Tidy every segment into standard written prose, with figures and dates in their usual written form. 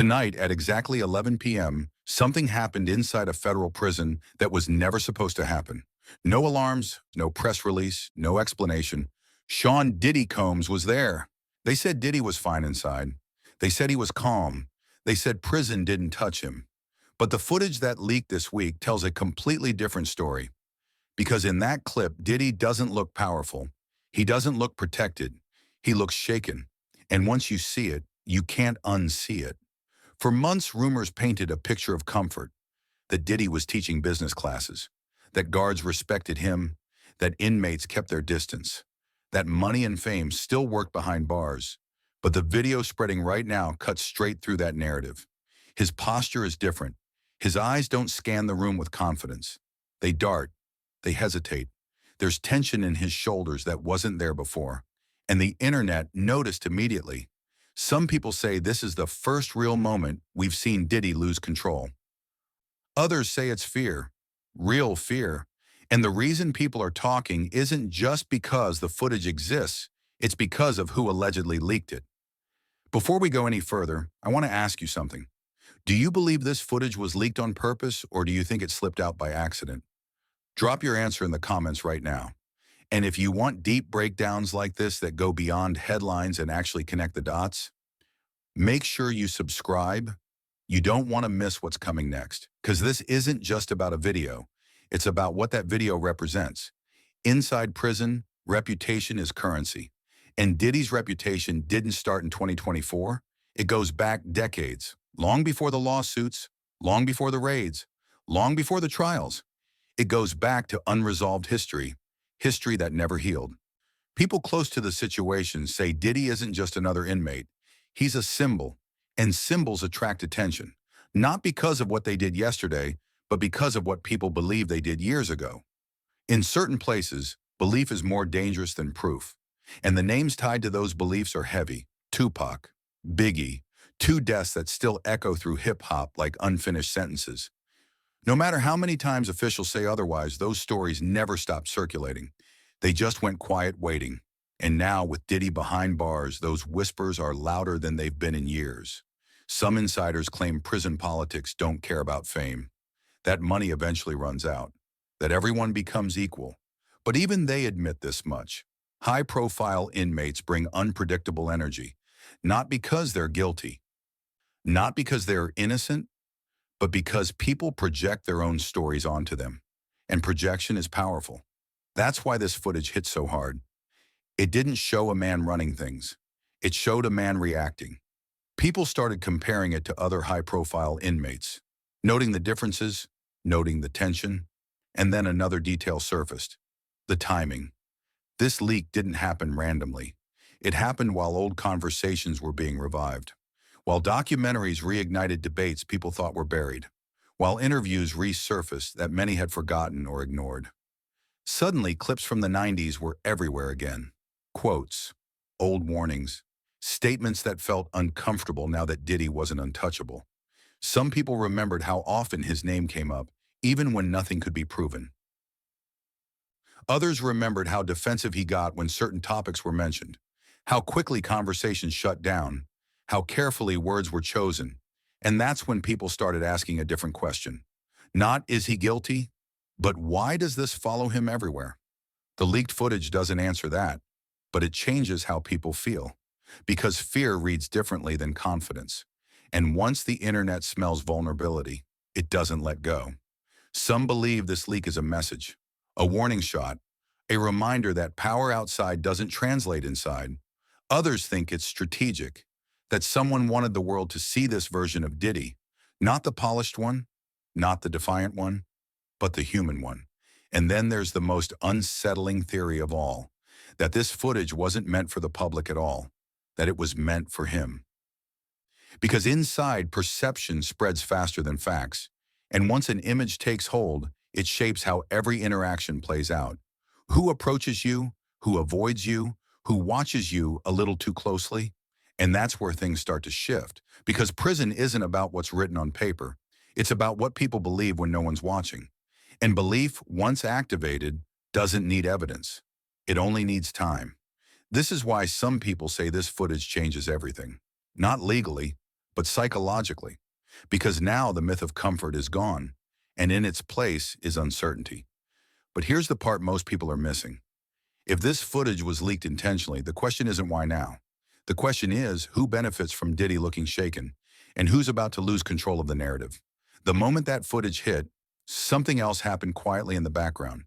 Tonight at exactly 11 p.m., something happened inside a federal prison that was never supposed to happen. No alarms, no press release, no explanation. Sean Diddy Combs was there. They said Diddy was fine inside. They said he was calm. They said prison didn't touch him. But the footage that leaked this week tells a completely different story. Because in that clip, Diddy doesn't look powerful. He doesn't look protected. He looks shaken. And once you see it, you can't unsee it. For months, rumors painted a picture of comfort, that Diddy was teaching business classes, that guards respected him, that inmates kept their distance, that money and fame still worked behind bars. But the video spreading right now cuts straight through that narrative. His posture is different. His eyes don't scan the room with confidence. They dart. They hesitate. There's tension in his shoulders that wasn't there before. And the internet noticed immediately. Some people say this is the first real moment we've seen Diddy lose control. Others say it's fear, real fear. And the reason people are talking isn't just because the footage exists, it's because of who allegedly leaked it. Before we go any further, I want to ask you something. Do you believe this footage was leaked on purpose, or do you think it slipped out by accident? Drop your answer in the comments right now. And if you want deep breakdowns like this that go beyond headlines and actually connect the dots, make sure you subscribe. You don't want to miss what's coming next, because this isn't just about a video. It's about what that video represents. Inside prison, reputation is currency. And Diddy's reputation didn't start in 2024. It goes back decades, long before the lawsuits, long before the raids, long before the trials. It goes back to unresolved history that never healed. People close to the situation say Diddy isn't just another inmate. He's a symbol, and symbols attract attention, not because of what they did yesterday, but because of what people believe they did years ago. In certain places, belief is more dangerous than proof, and the names tied to those beliefs are heavy. Tupac, Biggie, two deaths that still echo through hip-hop like unfinished sentences. No matter how many times officials say otherwise, those stories never stopped circulating. They just went quiet waiting. And now, with Diddy behind bars, those whispers are louder than they've been in years. Some insiders claim prison politics don't care about fame, that money eventually runs out, that everyone becomes equal. But even they admit this much. High-profile inmates bring unpredictable energy, not because they're guilty, not because they're innocent, but because people project their own stories onto them. And projection is powerful. That's why this footage hit so hard. It didn't show a man running things. It showed a man reacting. People started comparing it to other high-profile inmates, noting the differences, noting the tension, and then another detail surfaced: the timing. This leak didn't happen randomly. It happened while old conversations were being revived, while documentaries reignited debates people thought were buried, while interviews resurfaced that many had forgotten or ignored. Suddenly, clips from the 90s were everywhere again. Quotes, old warnings, statements that felt uncomfortable now that Diddy wasn't untouchable. Some people remembered how often his name came up, even when nothing could be proven. Others remembered how defensive he got when certain topics were mentioned, how quickly conversations shut down, how carefully words were chosen. And that's when people started asking a different question. Not, is he guilty? But why does this follow him everywhere? The leaked footage doesn't answer that, but it changes how people feel, because fear reads differently than confidence. And once the internet smells vulnerability, it doesn't let go. Some believe this leak is a message, a warning shot, a reminder that power outside doesn't translate inside. Others think it's strategic, that someone wanted the world to see this version of Diddy, not the polished one, not the defiant one, but the human one. And then there's the most unsettling theory of all, that this footage wasn't meant for the public at all, that it was meant for him. Because inside, perception spreads faster than facts, and once an image takes hold, it shapes how every interaction plays out. Who approaches you, who avoids you, who watches you a little too closely. And that's where things start to shift, because prison isn't about what's written on paper. It's about what people believe when no one's watching. And belief, once activated, doesn't need evidence. It only needs time. This is why some people say this footage changes everything. Not legally, but psychologically, because now the myth of comfort is gone, and in its place is uncertainty. But here's the part most people are missing. If this footage was leaked intentionally, the question isn't why now. The question is, who benefits from Diddy looking shaken, and who's about to lose control of the narrative? The moment that footage hit, something else happened quietly in the background.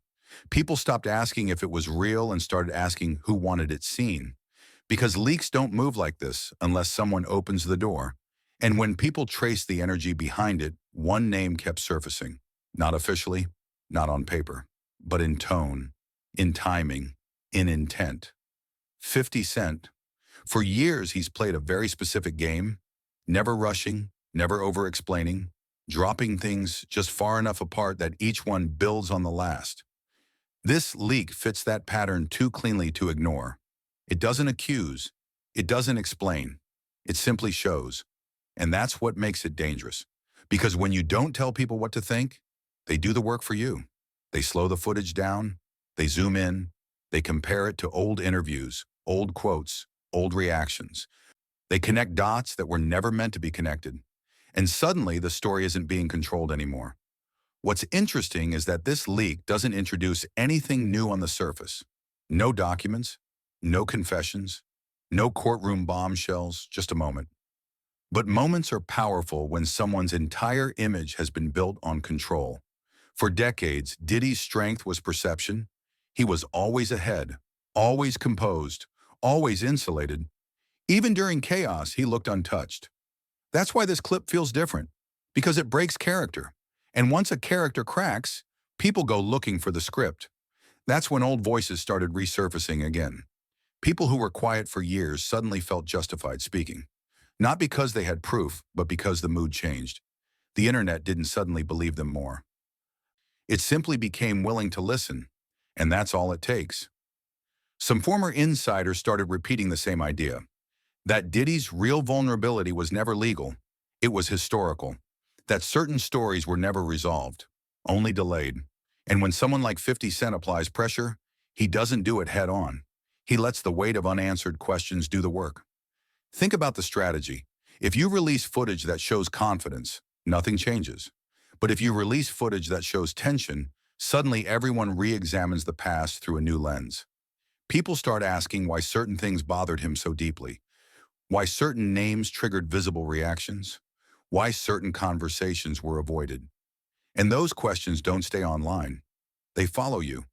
People stopped asking if it was real and started asking who wanted it seen. Because leaks don't move like this unless someone opens the door. And when people traced the energy behind it, one name kept surfacing. Not officially, not on paper, but in tone, in timing, in intent. 50 Cent. For years, he's played a very specific game, never rushing, never over-explaining, dropping things just far enough apart that each one builds on the last. This leak fits that pattern too cleanly to ignore. It doesn't accuse, it doesn't explain, it simply shows. And that's what makes it dangerous. Because when you don't tell people what to think, they do the work for you. They slow the footage down, they zoom in, they compare it to old interviews, old quotes, old reactions. They connect dots that were never meant to be connected. And suddenly the story isn't being controlled anymore. What's interesting is that this leak doesn't introduce anything new on the surface. No documents, no confessions, no courtroom bombshells, just a moment. But moments are powerful when someone's entire image has been built on control. For decades, Diddy's strength was perception. He was always ahead, always composed, always insulated. Even during chaos, he looked untouched. That's why this clip feels different, because it breaks character. And once a character cracks, people go looking for the script. That's when old voices started resurfacing again. People who were quiet for years suddenly felt justified speaking. Not because they had proof, but because the mood changed. The internet didn't suddenly believe them more. It simply became willing to listen, and that's all it takes. Some former insiders started repeating the same idea, that Diddy's real vulnerability was never legal, it was historical, that certain stories were never resolved, only delayed. And when someone like 50 Cent applies pressure, he doesn't do it head on. He lets the weight of unanswered questions do the work. Think about the strategy. If you release footage that shows confidence, nothing changes. But if you release footage that shows tension, suddenly everyone re-examines the past through a new lens. People start asking why certain things bothered him so deeply, why certain names triggered visible reactions, why certain conversations were avoided. And those questions don't stay online. They follow you.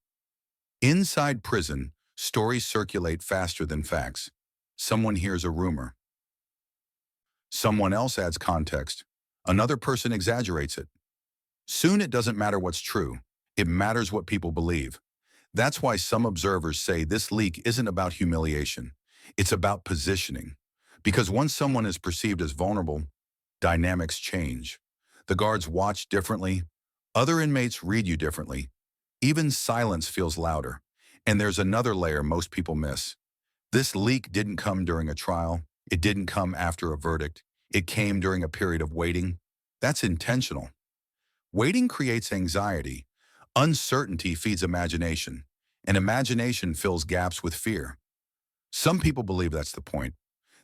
Inside prison, stories circulate faster than facts. Someone hears a rumor. Someone else adds context. Another person exaggerates it. Soon it doesn't matter what's true. It matters what people believe. That's why some observers say this leak isn't about humiliation. It's about positioning. Because once someone is perceived as vulnerable, dynamics change. The guards watch differently. Other inmates read you differently. Even silence feels louder. And there's another layer most people miss. This leak didn't come during a trial. It didn't come after a verdict. It came during a period of waiting. That's intentional. Waiting creates anxiety. Uncertainty feeds imagination. And imagination fills gaps with fear. Some people believe that's the point,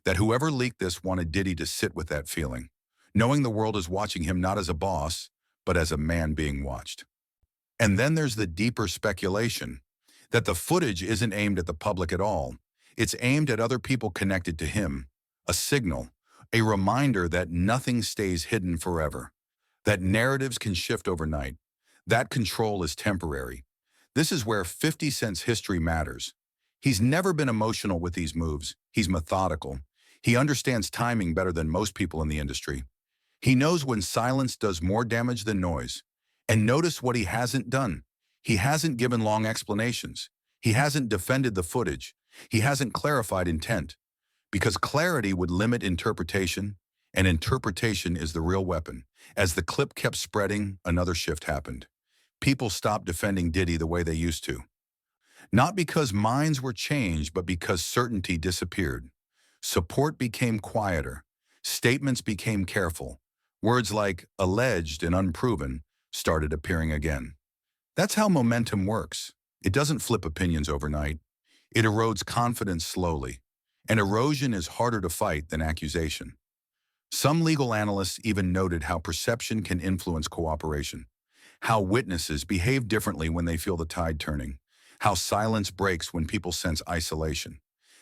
that whoever leaked this wanted Diddy to sit with that feeling, knowing the world is watching him not as a boss, but as a man being watched. And then there's the deeper speculation, that the footage isn't aimed at the public at all. It's aimed at other people connected to him, a signal, a reminder that nothing stays hidden forever, that narratives can shift overnight, that control is temporary. This is where 50 Cent's history matters. He's never been emotional with these moves. He's methodical. He understands timing better than most people in the industry. He knows when silence does more damage than noise. And notice what he hasn't done. He hasn't given long explanations. He hasn't defended the footage. He hasn't clarified intent. Because clarity would limit interpretation, and interpretation is the real weapon. As the clip kept spreading, another shift happened. People stopped defending Diddy the way they used to. Not because minds were changed, but because certainty disappeared. Support became quieter. Statements became careful. Words like alleged and unproven started appearing again. That's how momentum works. It doesn't flip opinions overnight. It erodes confidence slowly. And erosion is harder to fight than accusation. Some legal analysts even noted how perception can influence cooperation, how witnesses behave differently when they feel the tide turning, how silence breaks when people sense isolation.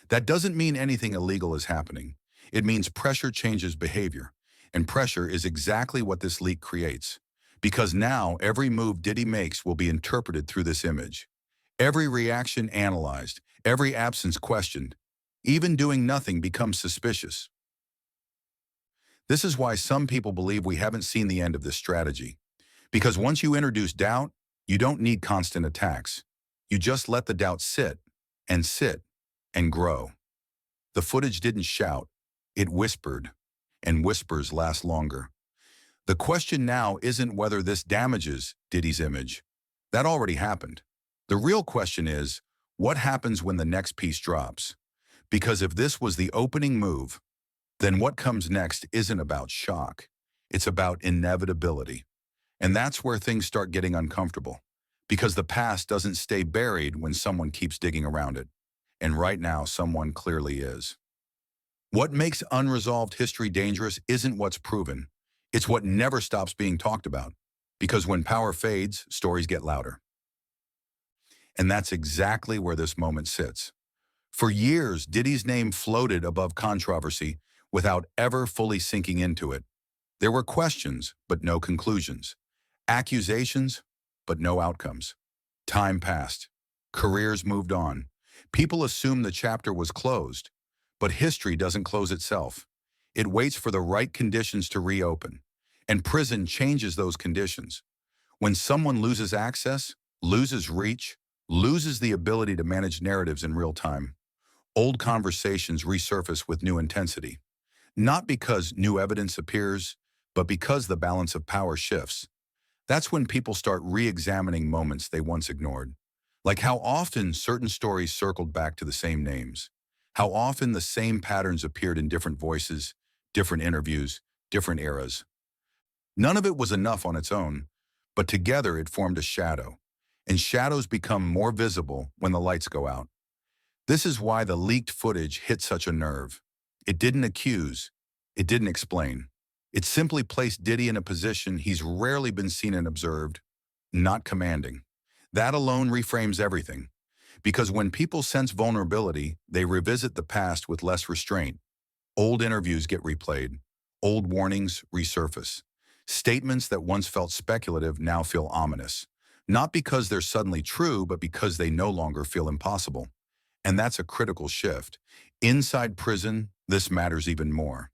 That doesn't mean anything illegal is happening. It means pressure changes behavior, and pressure is exactly what this leak creates. Because now every move Diddy makes will be interpreted through this image. Every reaction analyzed, every absence questioned. Even doing nothing becomes suspicious. This is why some people believe we haven't seen the end of this strategy. Because once you introduce doubt, you don't need constant attacks. You just let the doubt sit and grow. The footage didn't shout, it whispered, and whispers last longer. The question now isn't whether this damages Diddy's image. That already happened. The real question is, what happens when the next piece drops? Because if this was the opening move, then what comes next isn't about shock. It's about inevitability. And that's where things start getting uncomfortable. Because the past doesn't stay buried when someone keeps digging around it. And right now, someone clearly is. What makes unresolved history dangerous isn't what's proven. It's what never stops being talked about. Because when power fades, stories get louder. And that's exactly where this moment sits. For years, Diddy's name floated above controversy without ever fully sinking into it. There were questions, but no conclusions. Accusations, but no outcomes. Time passed. Careers moved on. People assumed the chapter was closed. But history doesn't close itself. It waits for the right conditions to reopen. And prison changes those conditions. When someone loses access, loses reach, loses the ability to manage narratives in real time, old conversations resurface with new intensity. Not because new evidence appears, but because the balance of power shifts. That's when people start re-examining moments they once ignored. Like how often certain stories circled back to the same names. How often the same patterns appeared in different voices, different interviews, different eras. None of it was enough on its own, but together it formed a shadow. And shadows become more visible when the lights go out. This is why the leaked footage hit such a nerve. It didn't accuse. It didn't explain. It simply placed Diddy in a position he's rarely been seen and observed, not commanding. That alone reframes everything. Because when people sense vulnerability, they revisit the past with less restraint. Old interviews get replayed. Old warnings resurface. Statements that once felt speculative now feel ominous. Not because they're suddenly true, but because they no longer feel impossible. And that's a critical shift. Inside prison, this matters even more.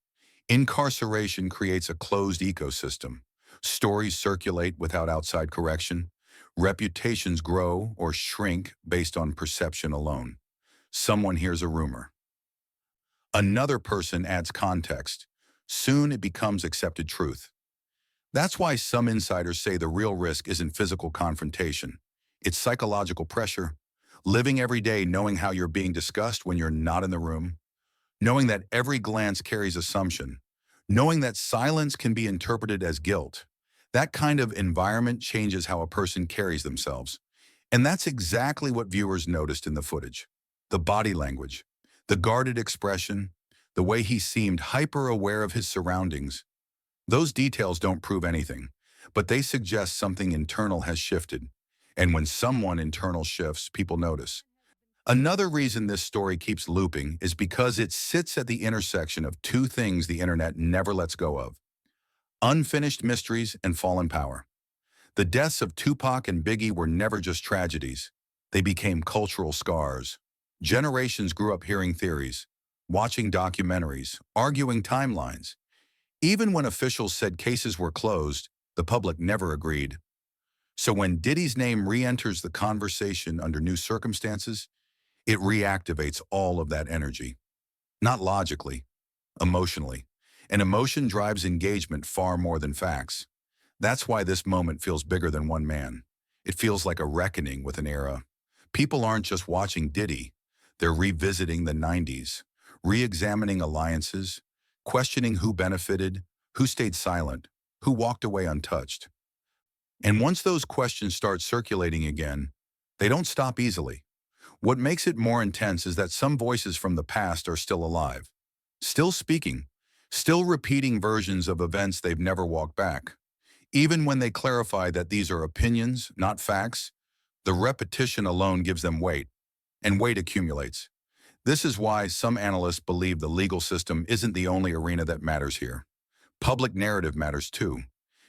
Incarceration creates a closed ecosystem. Stories circulate without outside correction. Reputations grow or shrink based on perception alone. Someone hears a rumor. Another person adds context. Soon it becomes accepted truth. That's why some insiders say the real risk isn't physical confrontation. It's psychological pressure. Living every day knowing how you're being discussed when you're not in the room. Knowing that every glance carries assumption. Knowing that silence can be interpreted as guilt. That kind of environment changes how a person carries themselves. And that's exactly what viewers noticed in the footage. The body language, the guarded expression, the way he seemed hyper-aware of his surroundings. Those details don't prove anything, but they suggest something internal has shifted. And when someone internal shifts, people notice. Another reason this story keeps looping is because it sits at the intersection of two things the internet never lets go of: unfinished mysteries and fallen power. The deaths of Tupac and Biggie were never just tragedies. They became cultural scars. Generations grew up hearing theories, watching documentaries, arguing timelines. Even when officials said cases were closed, the public never agreed. So when Diddy's name re-enters the conversation under new circumstances, it reactivates all of that energy. Not logically, emotionally. And emotion drives engagement far more than facts. That's why this moment feels bigger than one man. It feels like a reckoning with an era. People aren't just watching Diddy. They're revisiting the 90s, re-examining alliances, questioning who benefited, who stayed silent, who walked away untouched. And once those questions start circulating again, they don't stop easily. What makes it more intense is that some voices from the past are still alive, still speaking, still repeating versions of events they've never walked back. Even when they clarify that these are opinions, not facts, the repetition alone gives them weight, and weight accumulates. This is why some analysts believe the legal system isn't the only arena that matters here. Public narrative matters too,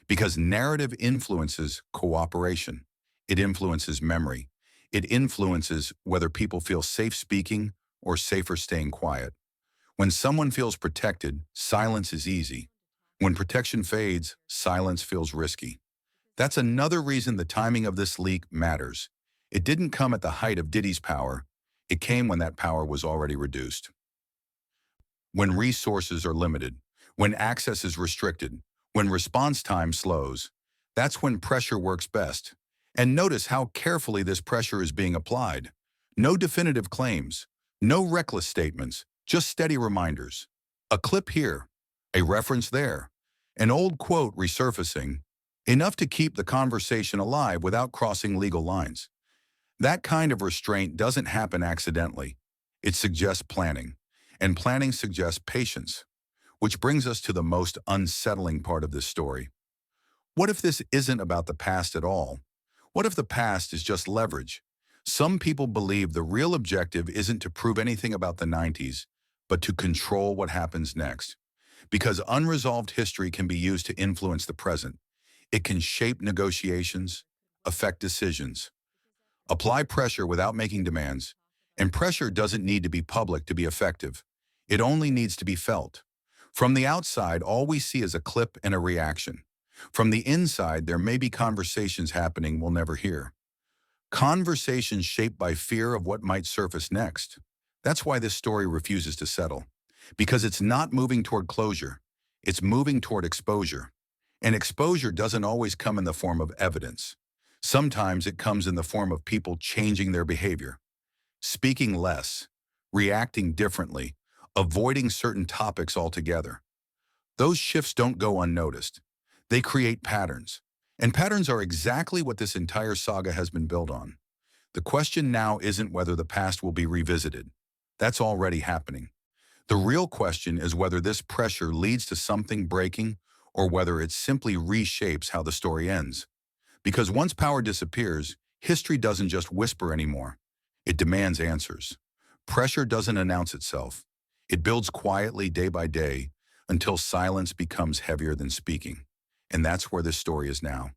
because narrative influences cooperation. It influences memory. It influences whether people feel safe speaking or safer staying quiet. When someone feels protected, silence is easy. When protection fades, silence feels risky. That's another reason the timing of this leak matters. It didn't come at the height of Diddy's power. It came when that power was already reduced. When resources are limited, when access is restricted, when response time slows, that's when pressure works best. And notice how carefully this pressure is being applied. No definitive claims, no reckless statements, just steady reminders. A clip here, a reference there, an old quote resurfacing, enough to keep the conversation alive without crossing legal lines. That kind of restraint doesn't happen accidentally. It suggests planning, and planning suggests patience. Which brings us to the most unsettling part of this story. What if this isn't about the past at all? What if the past is just leverage? Some people believe the real objective isn't to prove anything about the 90s, but to control what happens next. Because unresolved history can be used to influence the present. It can shape negotiations, affect decisions, apply pressure without making demands. And pressure doesn't need to be public to be effective. It only needs to be felt. From the outside, all we see is a clip and a reaction. From the inside, there may be conversations happening we'll never hear. Conversations shaped by fear of what might surface next. That's why this story refuses to settle. Because it's not moving toward closure. It's moving toward exposure. And exposure doesn't always come in the form of evidence. Sometimes it comes in the form of people changing their behavior, speaking less, reacting differently, avoiding certain topics altogether. Those shifts don't go unnoticed. They create patterns. And patterns are exactly what this entire saga has been built on. The question now isn't whether the past will be revisited. That's already happening. The real question is whether this pressure leads to something breaking or whether it simply reshapes how the story ends. Because once power disappears, history doesn't just whisper anymore. It demands answers. Pressure doesn't announce itself. It builds quietly day by day until silence becomes heavier than speaking. And that's where this story is now.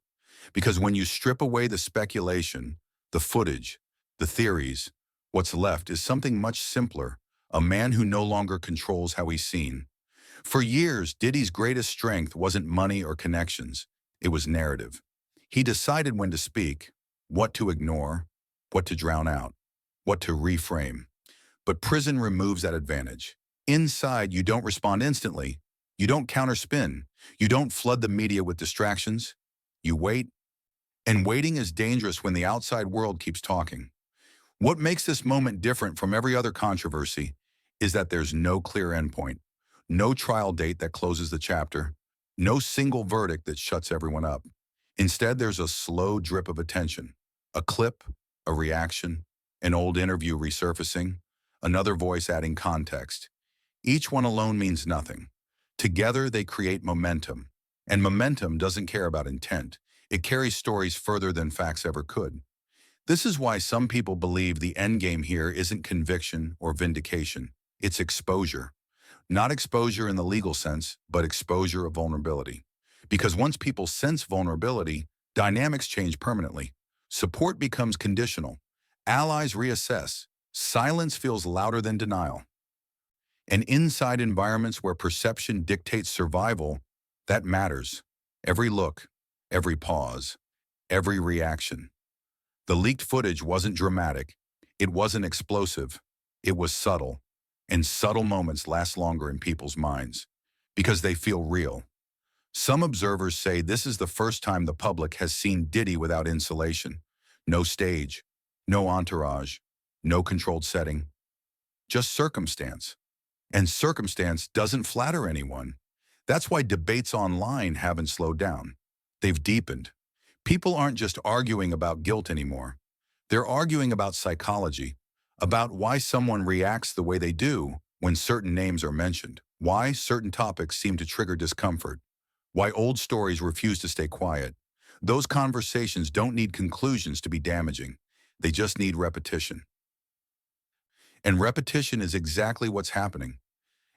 Because when you strip away the speculation, the footage, the theories, what's left is something much simpler, a man who no longer controls how he's seen. For years, Diddy's greatest strength wasn't money or connections. It was narrative. He decided when to speak, what to ignore, what to drown out, what to reframe. But prison removes that advantage. Inside, you don't respond instantly. You don't counterspin. You don't flood the media with distractions. You wait. And waiting is dangerous when the outside world keeps talking. What makes this moment different from every other controversy is that there's no clear endpoint, no trial date that closes the chapter, no single verdict that shuts everyone up. Instead, there's a slow drip of attention, a clip, a reaction, an old interview resurfacing, another voice adding context. Each one alone means nothing. Together, they create momentum. And momentum doesn't care about intent. It carries stories further than facts ever could. This is why some people believe the endgame here isn't conviction or vindication. It's exposure. Not exposure in the legal sense, but exposure of vulnerability. Because once people sense vulnerability, dynamics change permanently. Support becomes conditional. Allies reassess. Silence feels louder than denial. And inside environments where perception dictates survival, that matters. Every look, every pause, every reaction. The leaked footage wasn't dramatic. It wasn't explosive. It was subtle. And subtle moments last longer in people's minds because they feel real. Some observers say this is the first time the public has seen Diddy without insulation. No stage, no entourage, no controlled setting, just circumstance. And circumstance doesn't flatter anyone. That's why debates online haven't slowed down. They've deepened. People aren't just arguing about guilt anymore. They're arguing about psychology, about why someone reacts the way they do when certain names are mentioned. why certain topics seem to trigger discomfort, why old stories refuse to stay quiet. Those conversations don't need conclusions to be damaging. They just need repetition. And repetition is exactly what's happening.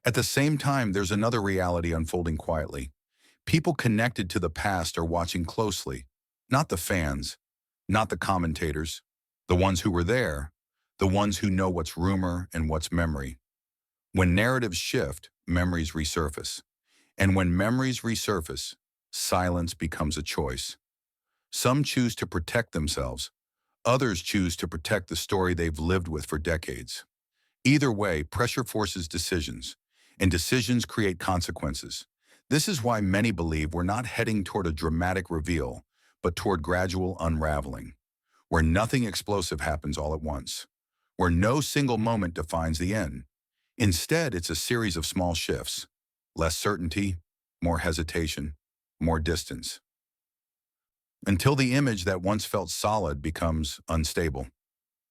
At the same time, there's another reality unfolding quietly. People connected to the past are watching closely, not the fans, not the commentators, the ones who were there, the ones who know what's rumor and what's memory. When narratives shift, memories resurface. And when memories resurface, silence becomes a choice. Some choose to protect themselves. Others choose to protect the story they've lived with for decades. Either way, pressure forces decisions, and decisions create consequences. This is why many believe we're not heading toward a dramatic reveal, but toward gradual unraveling, where nothing explosive happens all at once, where no single moment defines the end. Instead, it's a series of small shifts, less certainty, more hesitation, more distance, until the image that once felt solid becomes unstable.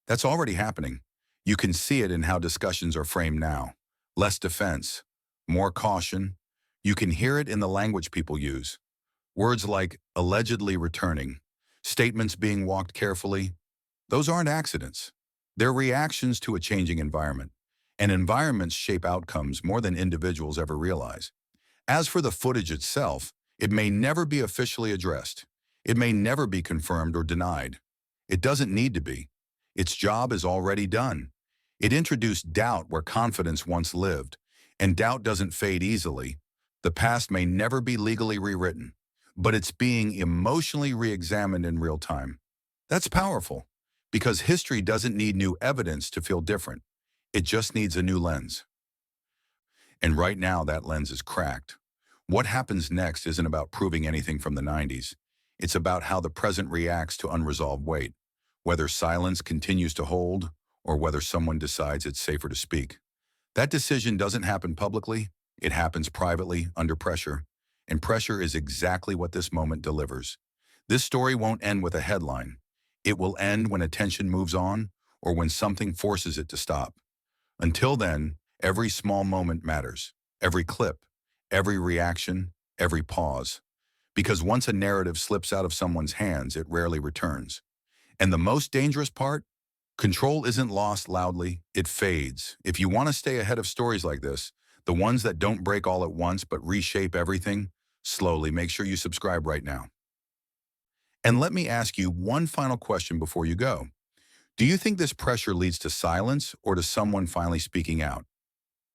That's already happening. You can see it in how discussions are framed now. Less defense, more caution. You can hear it in the language people use. Words like allegedly returning, statements being walked carefully. Those aren't accidents. They're reactions to a changing environment. And environments shape outcomes more than individuals ever realize. As for the footage itself, it may never be officially addressed. It may never be confirmed or denied. It doesn't need to be. Its job is already done. It introduced doubt where confidence once lived, and doubt doesn't fade easily. The past may never be legally rewritten, but it's being emotionally re-examined in real time. That's powerful, because history doesn't need new evidence to feel different. It just needs a new lens. And right now, that lens is cracked. What happens next isn't about proving anything from the 90s. It's about how the present reacts to unresolved weight, whether silence continues to hold or whether someone decides it's safer to speak. That decision doesn't happen publicly. It happens privately, under pressure. And pressure is exactly what this moment delivers. This story won't end with a headline. It will end when attention moves on or when something forces it to stop. Until then, every small moment matters. Every clip, every reaction, every pause. Because once a narrative slips out of someone's hands, it rarely returns. And the most dangerous part? Control isn't lost loudly, it fades. If you want to stay ahead of stories like this, the ones that don't break all at once but reshape everything, slowly, make sure you subscribe right now. And let me ask you one final question before you go. Do you think this pressure leads to silence or to someone finally speaking out?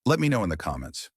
Let me know in the comments.